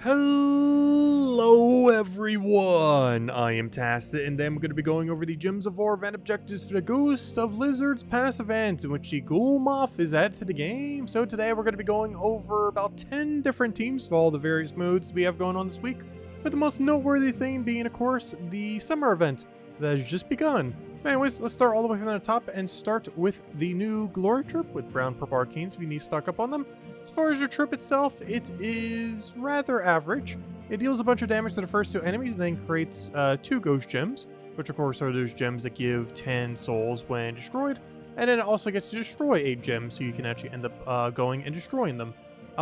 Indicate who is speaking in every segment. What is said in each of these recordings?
Speaker 1: Hello everyone, I am Tacit, and I'm going to be going over the Gems of War event objectives for the Ghost of Lizards Pass event, in which the Ghulemoth is added to the game. So today we're going to be going over about 10 different teams for all the various modes we have going on this week, with the most noteworthy thing being, of course, the summer event that has just begun. Anyways, let's start all the way from the top and start with the new Glory Troop with brown purple arcanes if you need to stock up on them. As far as your troop itself, it is rather average. It deals a bunch of damage to the first two enemies and then creates 2 ghost gems, which of course are those gems that give 10 souls when destroyed. And then it also gets to destroy 8 gems, so you can actually end up going and destroying them.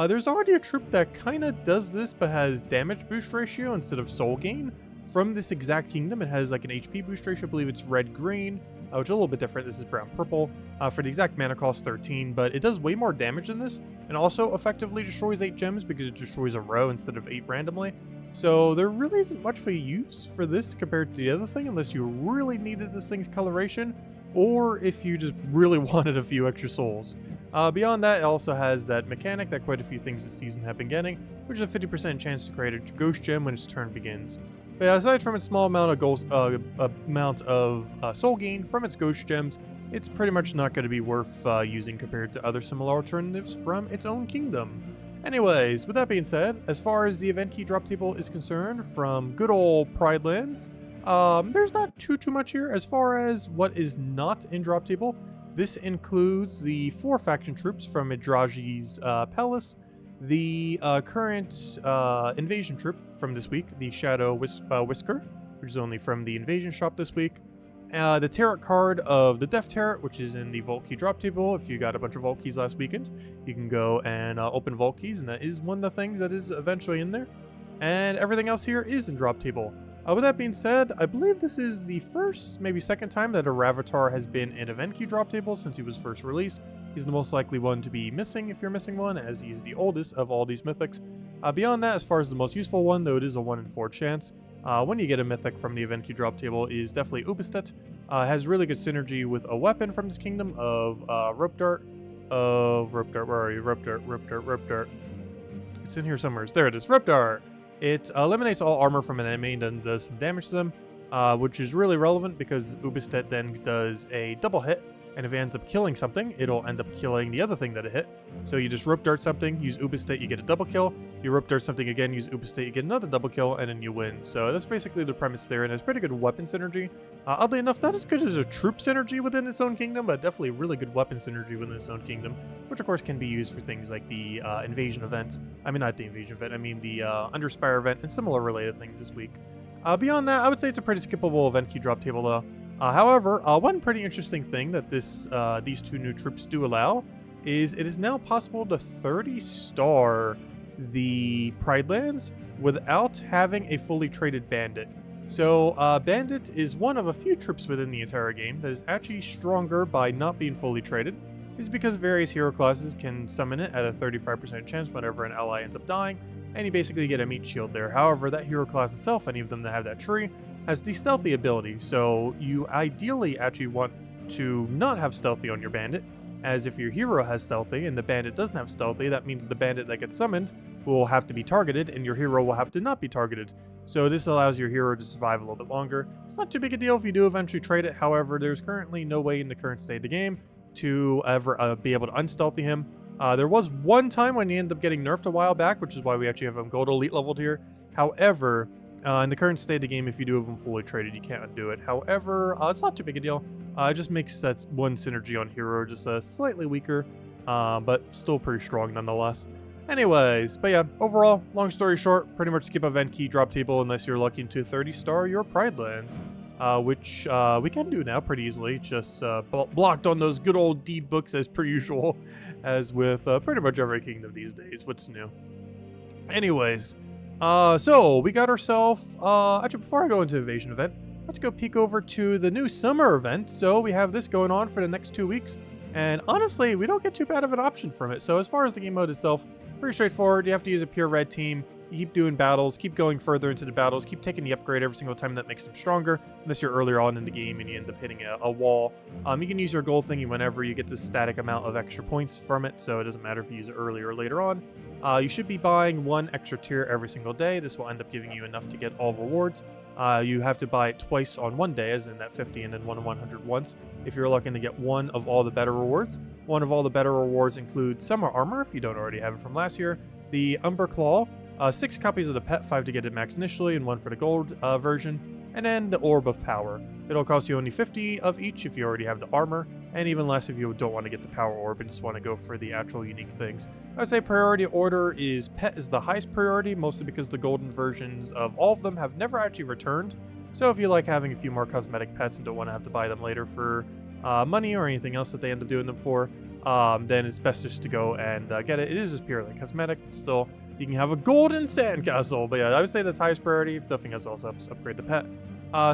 Speaker 1: There's already a troop that kind of does this but has damage boost ratio instead of soul gain. From this exact kingdom, it has like an HP boost ratio. I believe it's red-green, which is a little bit different. This is brown-purple. For the exact mana cost 13, but it does way more damage than this, and also effectively destroys 8 gems because it destroys a row instead of 8 randomly. So there really isn't much of a use for this compared to the other thing, unless you really needed this thing's coloration, or if you just really wanted a few extra souls. Beyond that, it also has that mechanic that quite a few things this season have been getting, which is a 50% chance to create a ghost gem when its turn begins. But yeah, aside from its small amount of soul gain from its ghost gems, it's pretty much not going to be worth using compared to other similar alternatives from its own kingdom. Anyways, with that being said, as far as the event key drop table is concerned from good old Pride Lands, there's not too much here. As far as what is not in drop table, this includes the 4 faction troops from Idraji's palace, the current invasion troop from this week, the Shadow Whisker, which is only from the invasion shop this week, the tarot card of the Death Tarot, which is in the Vault Key drop table. If you got a bunch of Vault Keys last weekend, you can go and open Vault Keys, and that is one of the things that is eventually in there. And everything else here is in drop table. With that being said, I believe this is the first, maybe second time that a Ravatar has been in event key drop table since he was first released. He's the most likely one to be missing if you're missing one, as he's the oldest of all these mythics. Beyond that, as far as the most useful one, though it is a 1 in 4 chance, when you get a mythic from the event key drop table, is definitely Ubistet. Has really good synergy with a weapon from this kingdom of Rope Dart. Where are you? Rope Dart. It's in here somewhere. There it is, Rope Dart. It eliminates all armor from an enemy and then does some damage to them, which is really relevant because Ubistet then does a double hit, and if it ends up killing something, it'll end up killing the other thing that it hit. So you just rope dart something, use Ubistet, you get a double kill. You rope dart something again, use Ubistet, you get another double kill, and then you win. So that's basically the premise there, and it's pretty good weapon synergy. Oddly enough, not as good as a troop synergy within its own kingdom, but definitely really good weapon synergy within its own kingdom, which of course can be used for things like the invasion event. I mean, not the invasion event, I mean the Underspire event and similar related things this week. Beyond that, I would say it's a pretty skippable event key drop table though. However, one pretty interesting thing that these 2 new troops do allow is it is now possible to 30-star the Pride Lands without having a fully traded bandit. So bandit is one of a few troops within the entire game that is actually stronger by not being fully traded. This is because various hero classes can summon it at a 35% chance whenever an ally ends up dying, and you basically get a meat shield there. However, that hero class itself, any of them that have that tree, has the stealthy ability, so you ideally actually want to not have stealthy on your bandit, as if your hero has stealthy and the bandit doesn't have stealthy, that means the bandit that gets summoned will have to be targeted and your hero will have to not be targeted. So this allows your hero to survive a little bit longer. It's not too big a deal if you do eventually trade it. However, there's currently no way in the current state of the game to ever be able to unstealthy him. There was one time when he ended up getting nerfed a while back, which is why we actually have him gold elite leveled here. However, in the current state of the game, if you do have them fully traded, you can't undo it. However, it's not too big a deal. It just makes that one synergy on hero just slightly weaker, but still pretty strong nonetheless. Anyways, but yeah, overall, long story short, pretty much skip event key drop table unless you're looking to 30-star your Pride Lands, which we can do now pretty easily. Just blocked on those good old deed books as per usual, as with pretty much every kingdom these days. What's new? Anyways. So we got ourselves, actually before I go into invasion event, let's go peek over to the new summer event. So we have this going on for the next 2 weeks, and honestly, we don't get too bad of an option from it. So as far as the game mode itself, pretty straightforward. You have to use a pure red team. You keep doing battles, keep going further into the battles, keep taking the upgrade every single time that makes them stronger, unless you're earlier on in the game and you end up hitting a wall. You can use your gold thingy whenever you get this static amount of extra points from it, so it doesn't matter if you use it earlier or later on. You should be buying one extra tier every single day. This will end up giving you enough to get all rewards. You have to buy it twice on one day, as in that 50 and then 100 once, if you're looking to get one of all the better rewards. One of all the better rewards includes summer armor, if you don't already have it from last year, the Umber Claw, 6 copies of the pet, 5 to get it max initially, and 1 for the gold version, and then the Orb of Power. It'll cost you only 50 of each if you already have the armor, and even less if you don't want to get the Power Orb and just want to go for the actual unique things. I would say priority order is pet is the highest priority, mostly because the golden versions of all of them have never actually returned. So if you like having a few more cosmetic pets and don't want to have to buy them later for money or anything else that they end up doing them for, then it's best just to go and get it. It is just purely cosmetic, but still, you can have a golden sandcastle. But yeah, I would say that's highest priority. If nothing else helps upgrade the pet.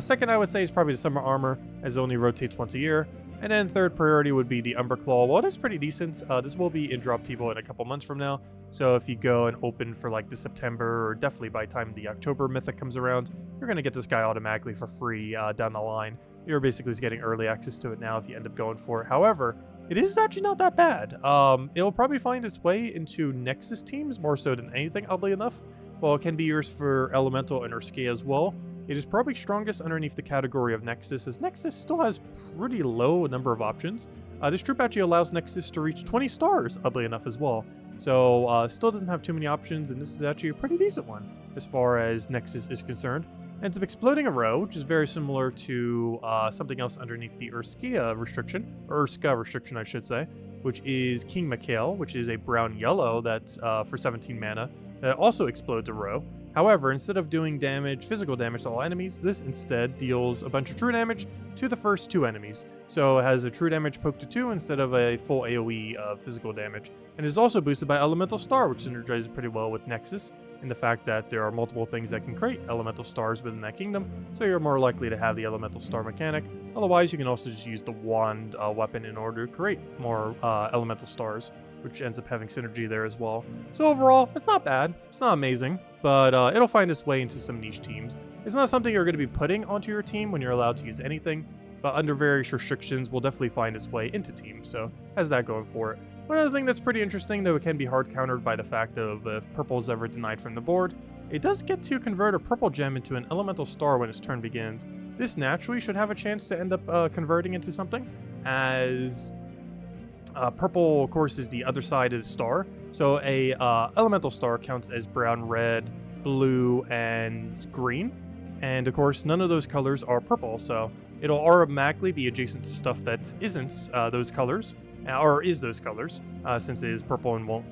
Speaker 1: Second, I would say, is probably the summer armor, as it only rotates once a year. And then third priority would be the Umber Claw. Well, it is pretty decent. This will be in drop table in a couple months from now. So if you go and open for like the September, or definitely by the time the October mythic comes around, you're going to get this guy automatically for free down the line. You're basically just getting early access to it now if you end up going for it. However, it is actually not that bad. It'll probably find its way into Nexus teams more so than anything, oddly enough. While it can be yours for Elemental and Urskea as well, it is probably strongest underneath the category of Nexus, as Nexus still has pretty low number of options. This troop actually allows Nexus to reach 20 stars, oddly enough, as well. So still doesn't have too many options, and this is actually a pretty decent one as far as Nexus is concerned. Ends up exploding a row, which is very similar to something else underneath the Urskea restriction, or Urska restriction, I should say, which is King Mikhail, which is a brown-yellow that's for 17 mana, that also explodes a row. However, instead of doing damage, physical damage to all enemies, this instead deals a bunch of true damage to the first 2 enemies. So it has a true damage poke to 2 instead of a full AoE of physical damage. And is also boosted by Elemental Star, which synergizes pretty well with Nexus, in the fact that there are multiple things that can create Elemental Stars within that kingdom, so you're more likely to have the Elemental Star mechanic. Otherwise, you can also just use the wand weapon in order to create more Elemental Stars, which ends up having synergy there as well. So overall, it's not bad. It's not amazing, but it'll find its way into some niche teams. It's not something you're going to be putting onto your team when you're allowed to use anything, but under various restrictions will definitely find its way into teams, so has that going for it. One other thing that's pretty interesting, though it can be hard countered by the fact of if purple is ever denied from the board, it does get to convert a purple gem into an elemental star when its turn begins. This naturally should have a chance to end up converting into something, as purple, of course, is the other side of the star. So a elemental star counts as brown, red, blue, and green. And of course, none of those colors are purple, so it'll automatically be adjacent to stuff that isn't those colors, or is those colors, since it is purple and will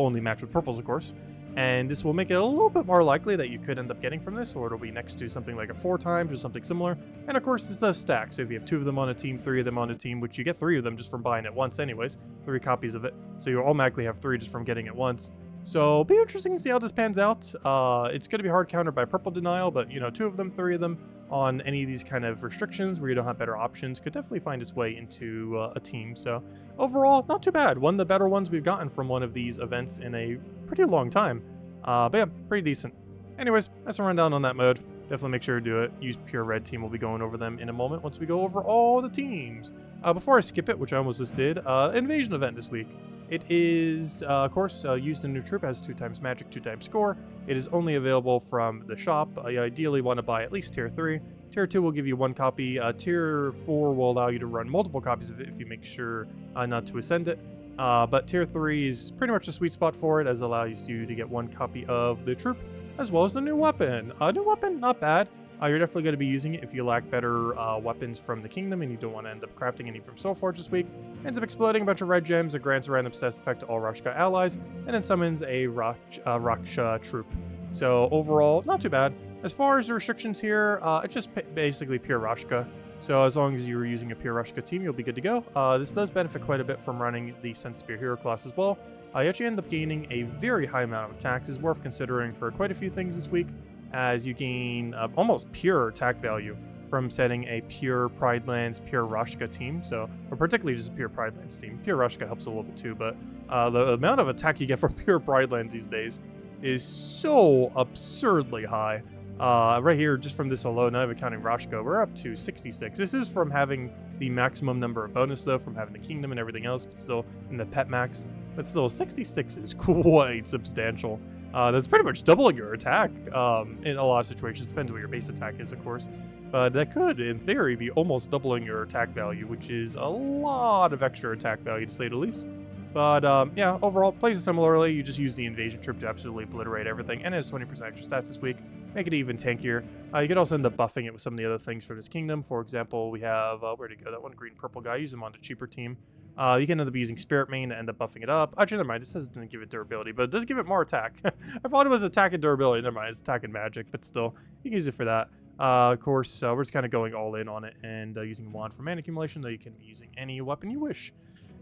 Speaker 1: only match with purples, of course. And this will make it a little bit more likely that you could end up getting from this, or it'll be next to something like a 4 times or something similar. And of course, this does stack, so if you have 2 of them on a team, 3 of them on a team, which you get 3 of them just from buying it once anyways, 3 copies of it, so you'll automatically have 3 just from getting it once. So be interesting to see how this pans out. It's going to be hard countered by purple denial, but 2 of them, 3 of them on any of these kind of restrictions where you don't have better options could definitely find its way into a team. So overall, not too bad. One of the better ones we've gotten from one of these events in a pretty long time. But yeah, pretty decent. Anyways, that's a rundown on that mode. Definitely make sure to do it. Use Pure Red team. We'll be going over them in a moment once we go over all the teams. Before I skip it, which I almost just did, invasion event this week. It is, of course, used in new troop, has 2 times magic, 2 times score. It is only available from the shop. You ideally want to buy at least tier 3. Tier 2 will give you 1 copy. Tier 4 will allow you to run multiple copies of it if you make sure not to ascend it. But tier 3 is pretty much a sweet spot for it, as it allows you to get 1 copy of the troop, as well as the new weapon. New weapon, not bad. You're definitely going to be using it if you lack better weapons from the kingdom and you don't want to end up crafting any from Soulforge this week. Ends up exploding a bunch of red gems, it grants a random status effect to all Rashka allies, and then summons a Raksha troop. So overall, not too bad. As far as the restrictions here, it's just basically pure Rashka. So as long as you're using a pure Rashka team, you'll be good to go. This does benefit quite a bit from running the Sunspear hero class as well. You actually end up gaining a very high amount of attacks. It's worth considering for quite a few things this week, as you gain almost pure attack value from setting a pure Pridelands, pure Rashka team. So, or particularly just a pure Pridelands team. Pure Rashka helps a little bit too, but the amount of attack you get from pure Pridelands these days is so absurdly high. Right here, just from this alone, not even counting Rashka, we're up to 66. This is from having the maximum number of bonus, though, from having the kingdom and everything else, but still in the pet max. but still 66 is quite substantial. That's pretty much doubling your attack in a lot of situations. Depends what your base attack is, of course. But that could, in theory, be almost doubling your attack value, which is a lot of extra attack value, to say the least. But yeah, overall, plays it similarly. You just use the invasion troop to absolutely obliterate everything, and it has 20% extra stats this week, make it even tankier. You could also end up buffing it with some of the other things from this kingdom. For example, we have, where'd it go? That one green-purple guy. Use him on the cheaper team. You can end up using Spirit Main to end up buffing it up. Actually, never mind. This doesn't give it durability, but it does give it more attack. I thought it was attack and durability. Never mind. It's attack and magic, but still, you can use it for that. Of course, we're just kind of going all in on it and using Wand for mana accumulation, though you can be using any weapon you wish.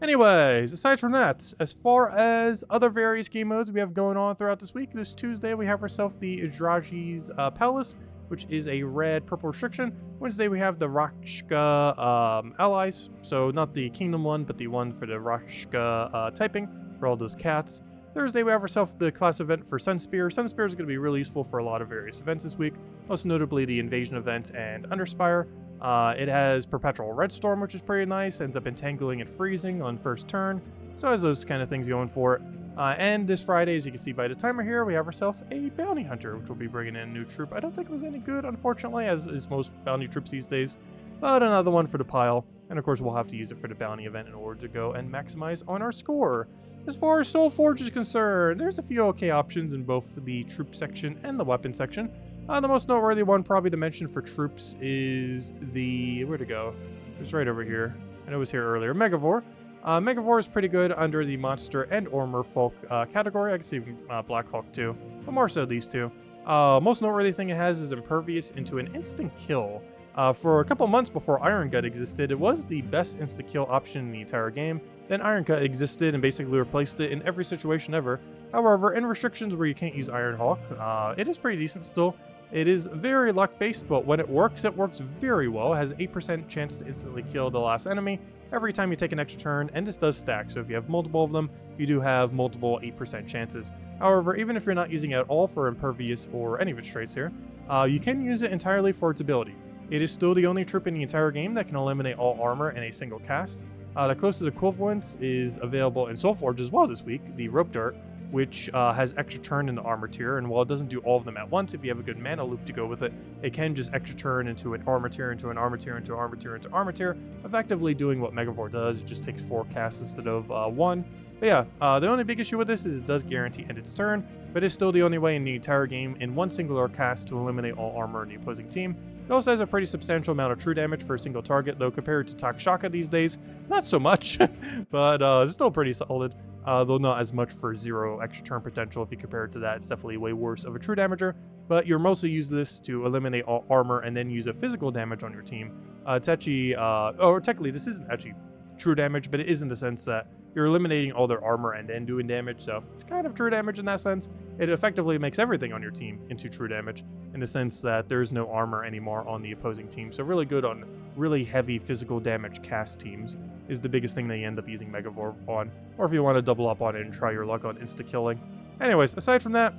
Speaker 1: Anyways, aside from that, as far as other various game modes we have going on throughout this week, this Tuesday we have ourselves the Idraji's Palace, which is a red purple restriction. Wednesday we have the Rakshka allies, so not the kingdom one, but the one for the Rakshka typing for all those cats. Thursday we have ourselves the class event for Sunspear. Sunspear is going to be really useful for a lot of various events this week, most notably the invasion event and Underspire. It has Perpetual Redstorm, which is pretty nice, ends up entangling and freezing on first turn, so it has those kind of things going for it. And this Friday, as you can see by the timer here, we have ourselves a Bounty Hunter, which will be bringing in a new troop. I don't think it was any good, unfortunately, as is most bounty troops these days, but another one for the pile. And of course, we'll have to use it for the bounty event in order to go and maximize on our score. As far as soulforge is concerned, there's a few okay options in both the troop section and the weapon section. The most noteworthy one probably to mention for troops is the... where'd it go? It was right over here. I know it was here earlier. Megavore. Megavore is pretty good under the monster and or merfolk category. I can see Blackhawk too, but more so these two. Most noteworthy thing it has is impervious into an instant kill. For a couple months before Iron Gut existed, it was the best insta-kill option in the entire game. Then Iron Gut existed and basically replaced it in every situation ever. However, in restrictions where you can't use Iron Hawk, it is pretty decent still. It is very luck-based, but when it works very well. It has 8% chance to instantly kill the last enemy every time you take an extra turn, and this does stack, so if you have multiple of them, you do have multiple 8% chances. However, even if you're not using it at all for impervious or any of its traits here, you can use it entirely for its ability. It is still the only troop in the entire game that can eliminate all armor in a single cast. The closest equivalent is available in Soulforge as well this week, the Rope Dart, which has extra turn in the armor tier, and while it doesn't do all of them at once, if you have a good mana loop to go with it, it can just extra turn into an armor tier, into an armor tier, into armor tier, into armor tier, effectively doing what Megavore does. It just takes 4 casts instead of 1. But yeah, the only big issue with this is it does guarantee end its turn, but it's still the only way in the entire game in one singular cast to eliminate all armor in the opposing team. It also has a pretty substantial amount of true damage for a single target, though compared to Takshaka these days, not so much, but it's still pretty solid. Though not as much for 0 extra turn potential. If you compare it to that, it's definitely way worse of a true damager, but you're mostly use this to eliminate all armor and then use a physical damage on your team. It's actually, or technically this isn't actually true damage, but it is in the sense that you're eliminating all their armor and then doing damage, so it's kind of true damage in that sense. It effectively makes everything on your team into true damage in the sense that there's no armor anymore on the opposing team, so really good on really heavy physical damage cast teams is the biggest thing that you end up using Megavore on, or if you want to double up on it and try your luck on insta-killing. Anyways, aside from that,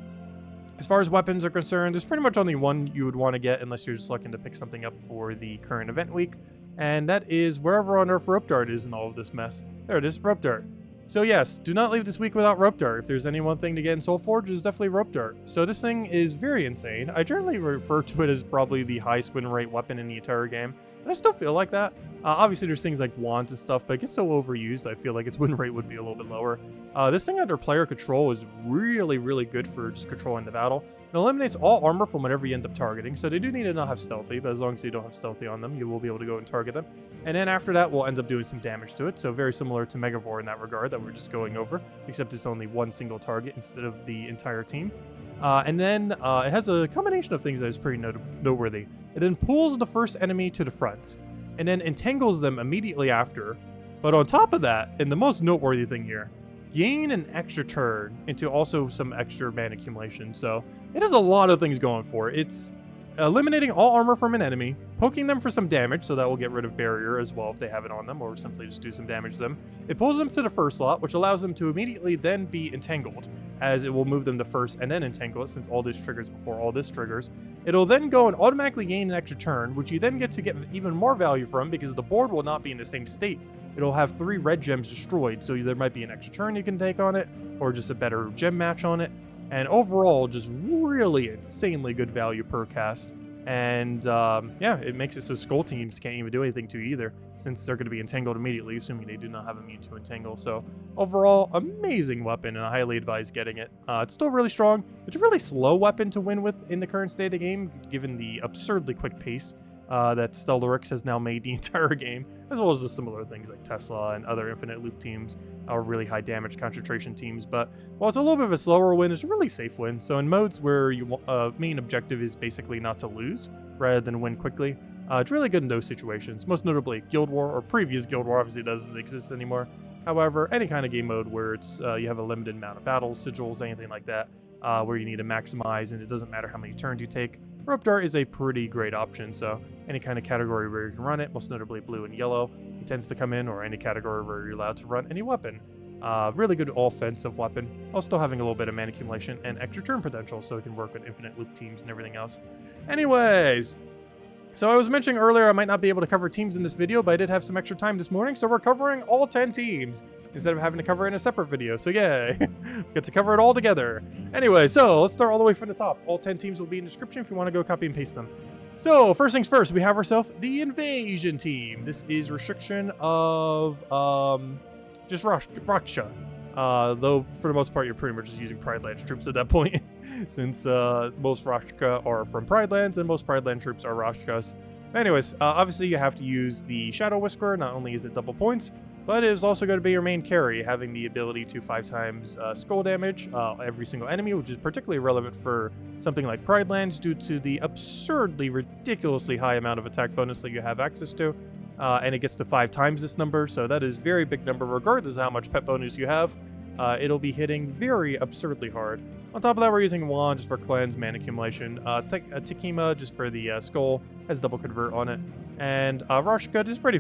Speaker 1: as far as weapons are concerned, there's pretty much only one you would want to get unless you're just looking to pick something up for the current event week, and that is wherever on Earth Rope Dart is in all of this mess. There it is, Rope Dart. So yes, do not leave this week without Rope Dart. If there's any one thing to get in Soulforge, it's definitely Rope Dart. So this thing is very insane. I generally refer to it as probably the highest win rate weapon in the entire game, and I still feel like that. Obviously, there's things like wands and stuff, but it gets so overused, I feel like its win rate would be a little bit lower. This thing under player control is really, really good for just controlling the battle. It eliminates all armor from whatever you end up targeting, so they do need to not have stealthy, but as long as you don't have stealthy on them, you will be able to go and target them. And then after that, we'll end up doing some damage to it, so very similar to Megavore in that regard that we're just going over, except it's only one single target instead of the entire team. And then it has a combination of things that is pretty noteworthy. It then pulls the first enemy to the front, and then entangles them immediately after. But on top of that, and the most noteworthy thing here, gain an extra turn into also some extra mana accumulation. So it has a lot of things going for it. It's eliminating all armor from an enemy, poking them for some damage, so that will get rid of barrier as well if they have it on them, or simply just do some damage to them. It pulls them to the first slot, which allows them to immediately then be entangled, as it will move them to first and then entangle it, since all this triggers before all this triggers. It'll then go and automatically gain an extra turn, which you then get to get even more value from, because the board will not be in the same state it'll have 3 red gems destroyed, so there might be an extra turn you can take on it, or just a better gem match on it. And overall, just really insanely good value per cast. And yeah, it makes it so skull teams can't even do anything to either, since they're going to be entangled immediately, assuming they do not have immune to entangle. So overall, amazing weapon, and I highly advise getting it. It's still really strong. It's a really slow weapon to win with in the current state of the game, given the absurdly quick pace that Stellarix has now made the entire game, as well as the similar things like Tesla and other infinite loop teams, or really high damage concentration teams. But while it's a little bit of a slower win, it's a really safe win. So in modes where your main objective is basically not to lose rather than win quickly, it's really good in those situations. Most notably Guild War, or previous Guild War, obviously doesn't exist anymore. However, any kind of game mode where it's you have a limited amount of battles, sigils, anything like that, where you need to maximize and it doesn't matter how many turns you take, Rope Dart is a pretty great option. So any kind of category where you can run it, most notably blue and yellow, it tends to come in, or any category where you're allowed to run any weapon. Really good offensive weapon, while still having a little bit of mana accumulation and extra turn potential, so it can work with infinite loop teams and everything else. Anyways, so I was mentioning earlier I might not be able to cover teams in this video, but I did have some extra time this morning, so we're covering all 10 teams instead of having to cover it in a separate video. So yay, get to cover it all together. Anyway, so let's start all the way from the top. All 10 teams will be in the description if you want to go copy and paste them. So first things first, we have ourselves the Invasion team. This is restriction of just Raksha. Though for the most part you're pretty much just using Pride Lands troops at that point, since most Rakshaka are from Pride Lands and most Pride Land troops are Rakshas. Anyways, obviously you have to use the Shadow Whiskerer. Not only is it double points, but it is also going to be your main carry, having the ability to 5 times skull damage every single enemy, which is particularly relevant for something like Pride Lands due to the absurdly, ridiculously high amount of attack bonus that you have access to. And it gets to 5 times this number, so that is a very big number regardless of how much pet bonus you have. It'll be hitting very absurdly hard. On top of that, we're using Wand just for cleanse, mana accumulation. Tekima just for the skull, has double convert on it. And Rashka is pretty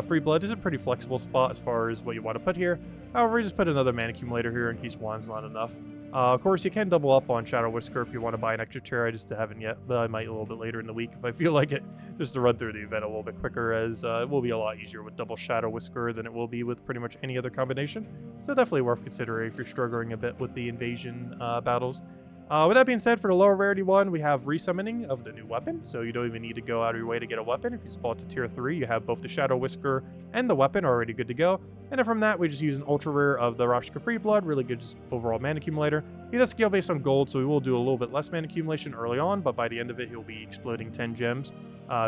Speaker 1: free blood is a pretty flexible spot as far as what you want to put here. However, you just put another mana accumulator here in case Wand's not enough. Of course, you can double up on Shadow Whisker if you want to buy an extra tier. I just haven't yet, but I might a little bit later in the week if I feel like it, just to run through the event a little bit quicker, as it will be a lot easier with double Shadow Whisker than it will be with pretty much any other combination. So definitely worth considering if you're struggling a bit with the invasion battles. With that being said, for the lower rarity one, we have resummoning of the new weapon, so you don't even need to go out of your way to get a weapon. If you spawn to tier 3, you have both the Shadow Whisker and the weapon already good to go. And then from that, we just use an ultra rare of the Rashka Free Blood, really good just overall mana accumulator. He does scale based on gold, so we will do a little bit less mana accumulation early on, but by the end of it, he'll be exploding 10 gems,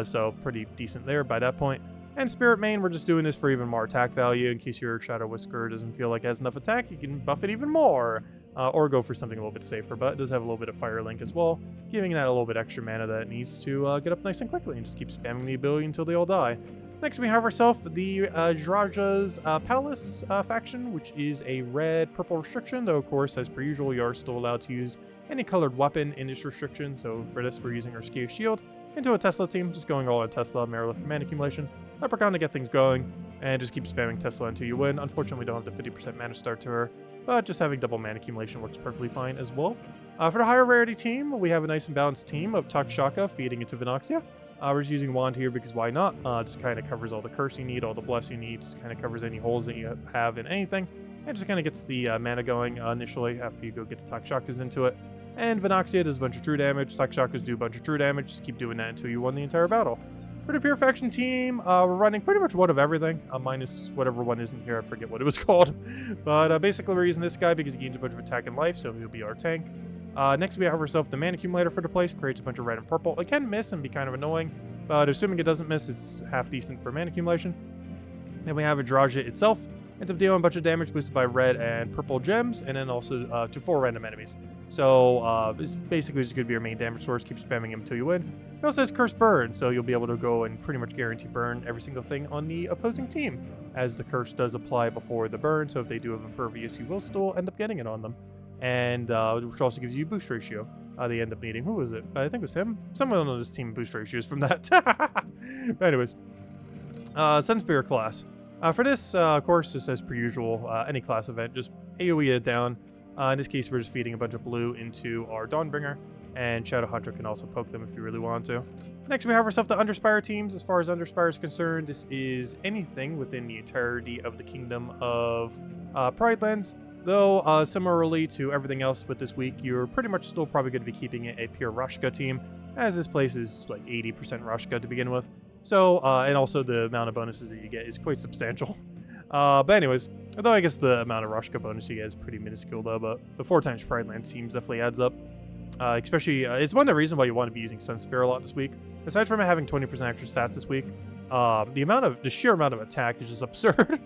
Speaker 1: so pretty decent there by that point. And Spirit Main, we're just doing this for even more attack value. In case your Shadow Whisker doesn't feel like it has enough attack, you can buff it even more. Or go for something a little bit safer, but it does have a little bit of Fire Link as well, giving that a little bit extra mana that it needs to get up nice and quickly, and just keep spamming the ability until they all die. Next, we have ourselves the Draja's Palace faction, which is a red-purple restriction, though of course, as per usual, you are still allowed to use any colored weapon in this restriction. So for this, we're using our Skier Shield into a Tesla team, just going all on Tesla, Marilith for mana accumulation, Leprechaun to get things going, and just keep spamming Tesla until you win. Unfortunately, we don't have the 50% mana start to her, but just having double mana accumulation works perfectly fine as well. For the higher rarity team, we have a nice and balanced team of Takshaka feeding into Vinoxia. We're just using Wand here because why not? Just kind of covers all the curse you need, all the bless you need, just kind of covers any holes that you have in anything, and just kind of gets the mana going initially after you go get the Takshakas into it. And Vinoxia does a bunch of true damage, Takshakas do a bunch of true damage, just keep doing that until you won the entire battle. For the Pure Faction team, we're running pretty much one of everything, minus whatever one isn't here, I forget what it was called. But basically we're using this guy because he gains a bunch of attack and life, so he'll be our tank. Next we have ourselves the mana accumulator for the place, creates a bunch of red and purple. It can miss and be kind of annoying, but assuming it doesn't miss, it's half decent for mana accumulation. Then we have a Draja itself, ends up dealing a bunch of damage boosted by red and purple gems, and then also to 4 random enemies. So it's basically just going to be your main damage source, keep spamming him until you win. It also has Curse Burn, so you'll be able to go and pretty much guarantee burn every single thing on the opposing team, as the curse does apply before the burn, so if they do have Impervious, you will still end up getting it on them. And which also gives you boost ratio. They end up needing, who was it? I think it was him. Someone on this team boost ratios from that. But anyways, Sunspear class. For this, of course, just as per usual, any class event, just AoE it down. In this case, we're just feeding a bunch of blue into our Dawnbringer, and Shadowhunter can also poke them if you really want to. Next, we have ourselves the Underspire teams. As far as Underspire is concerned, this is anything within the entirety of the kingdom of Pridelands. Though, similarly to everything else with this week, you're pretty much still probably going to be keeping it a pure Rushka team, as this place is like 80% Rushka to begin with. So, and also the amount of bonuses that you get is quite substantial. But anyways, although I guess the amount of Rushka bonus you get is pretty minuscule though, but the 4 times Pridelands teams definitely adds up. Especially, it's one of the reasons why you want to be using Sunspear a lot this week. Aside from it having 20% extra stats this week, the sheer amount of attack is just absurd.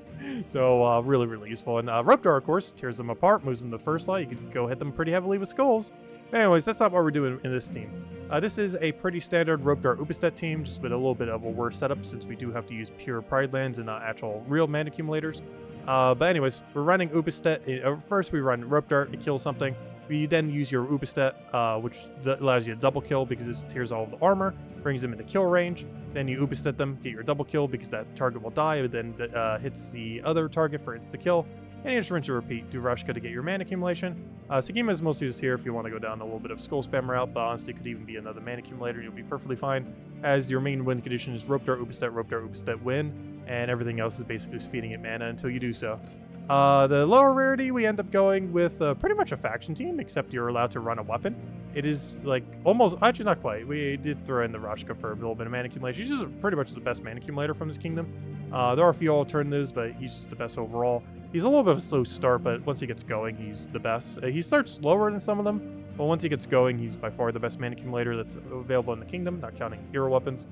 Speaker 1: So, really useful. And Ruptar, of course, tears them apart, moves them to the first slot. You can go hit them pretty heavily with skulls. Anyways, that's not what we're doing in this team. This is a pretty standard Ruptar Ubistet team, just with a little bit of a worse setup since we do have to use pure Pridelands and not actual real mana accumulators. But anyways, we're running Ubistet. First, we run Ruptar to kill something. We then use your Ubistet, which allows you to double kill because this tears all of the armor, brings them into kill range. Then you Ubistet them, get your double kill because that target will die, but then hits the other target for insta kill. And you just rinse and repeat. Do Rushka to get your mana accumulation. Sagima is mostly just here if you want to go down a little bit of skull spam route, but honestly, it could even be another mana accumulator. You'll be perfectly fine, as your main win condition is Ruptar, Ubistet, win, and everything else is basically just feeding it mana until you do so. The lower rarity, we end up going with pretty much a faction team, except you're allowed to run a weapon. It is like almost, actually not quite. We did throw in the Rushka for a little bit of mana accumulation. He's just pretty much the best mana accumulator from this kingdom. There are a few alternatives, but he's just the best overall. He's a little bit of a slow start, but once he gets going, he's the best. He starts slower than some of them, but once he gets going, he's by far the best mana accumulator that's available in the kingdom, not counting hero weapons.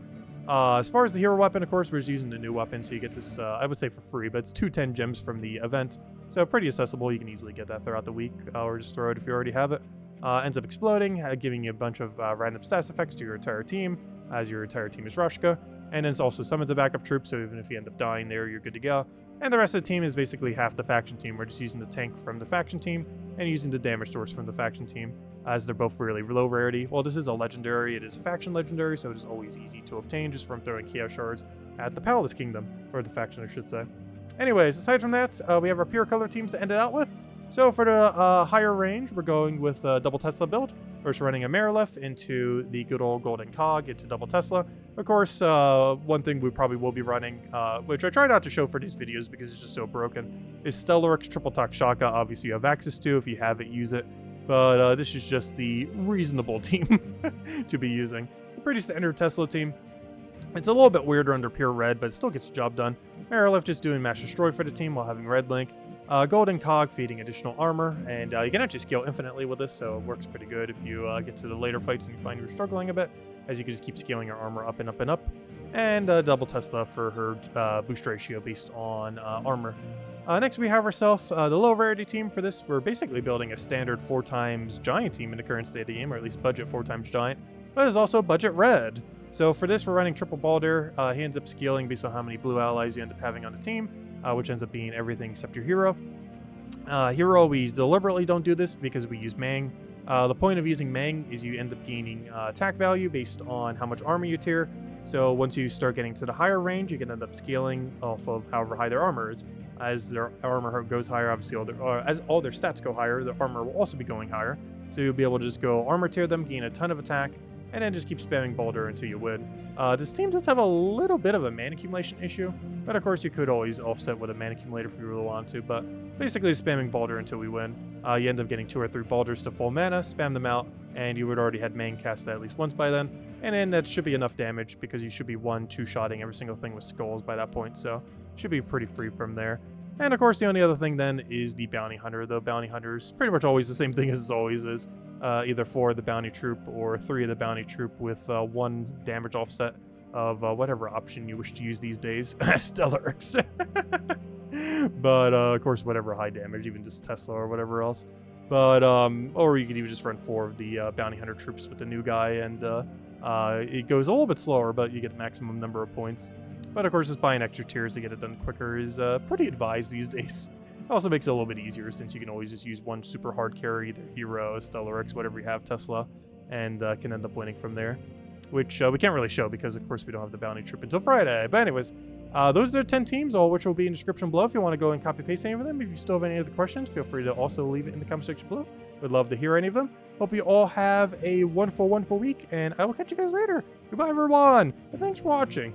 Speaker 1: As far as the hero weapon, of course, we're just using the new weapon, so you get this, I would say for free, but it's 210 gems from the event, so pretty accessible. You can easily get that throughout the week, or just throw it if you already have it. Ends up exploding, giving you a bunch of random stats effects to your entire team, as your entire team is Rushka, and then it also summons a backup troop, so even if you end up dying there, you're good to go. And the rest of the team is basically half the faction team. We're just using the tank from the faction team and using the damage source from the faction team, as they're both really low rarity. Well, this is a legendary. It is a faction legendary, so it is always easy to obtain just from throwing Chaos Shards at the Palace Kingdom, or the faction, I should say. Anyways, aside from that, we have our pure color teams to end it out with. So for the higher range, we're going with a double Tesla build. We're just running a Marilef into the good old Golden Cog into double Tesla. Of course, one thing we probably will be running, which I try not to show for these videos because it's just so broken, is Stellarix Triple Talk Shaka. Obviously, you have access to. If you have it, use it. But this is just the reasonable team to be using. A pretty standard Tesla team. It's a little bit weirder under pure red, but it still gets the job done. Marilef just doing Mass Destroy for the team while having Red Link. Golden Cog feeding additional armor, and you can actually scale infinitely with this, so it works pretty good if you get to the later fights and you find you're struggling a bit, as you can just keep scaling your armor up and up and up. And double Tesla for her boost ratio based on armor. Next we have ourselves the low rarity team. For this, we're basically building a standard 4 times giant team in the current state of the game, or at least budget 4 times giant, but it's also budget red. So for this, we're running triple Baldur. He ends up scaling based on how many blue allies you end up having on the team, which ends up being everything except your hero. Hero, we deliberately don't do this because we use Mang. The point of using Mang is you end up gaining attack value based on how much armor you tier. So once you start getting to the higher range, you can end up scaling off of however high their armor is. As their armor goes higher, obviously, as all their stats go higher, their armor will also be going higher. So you'll be able to just go armor tier them, gain a ton of attack, and then just keep spamming Baldur until you win. This team does have a little bit of a mana accumulation issue, but of course you could always offset with a mana accumulator if you really want to, but basically spamming Baldur until we win. You end up getting 2 or 3 Baldurs to full mana, spam them out, and you would already had Mang cast at least once by then, and then that should be enough damage because you should be 1-2-shotting every single thing with skulls by that point, so should be pretty free from there. And of course, the only other thing then is the Bounty Hunter. The Bounty Hunter is pretty much always the same thing as it always is. Either 4 of the Bounty Troop or 3 of the Bounty Troop with 1 damage offset of whatever option you wish to use these days. Stellarix. But, of course, whatever high damage, even just Tesla or whatever else. But, or you could even just run 4 of the Bounty Hunter troops with the new guy, and it goes a little bit slower, but you get the maximum number of points. But of course, just buying extra tiers to get it done quicker is pretty advised these days. It also makes it a little bit easier since you can always just use 1 super hard carry, either Hero, Stellarix, whatever you have, Tesla, and can end up winning from there. Which we can't really show because, of course, we don't have the Bounty Troop until Friday. But anyways, Those are the 10 teams, all which will be in the description below if you want to go and copy paste any of them. If you still have any other questions, feel free to also leave it in the comment section below. Would love to hear any of them. Hope you all have a wonderful, wonderful week, and I will catch you guys later. Goodbye, everyone, and thanks for watching.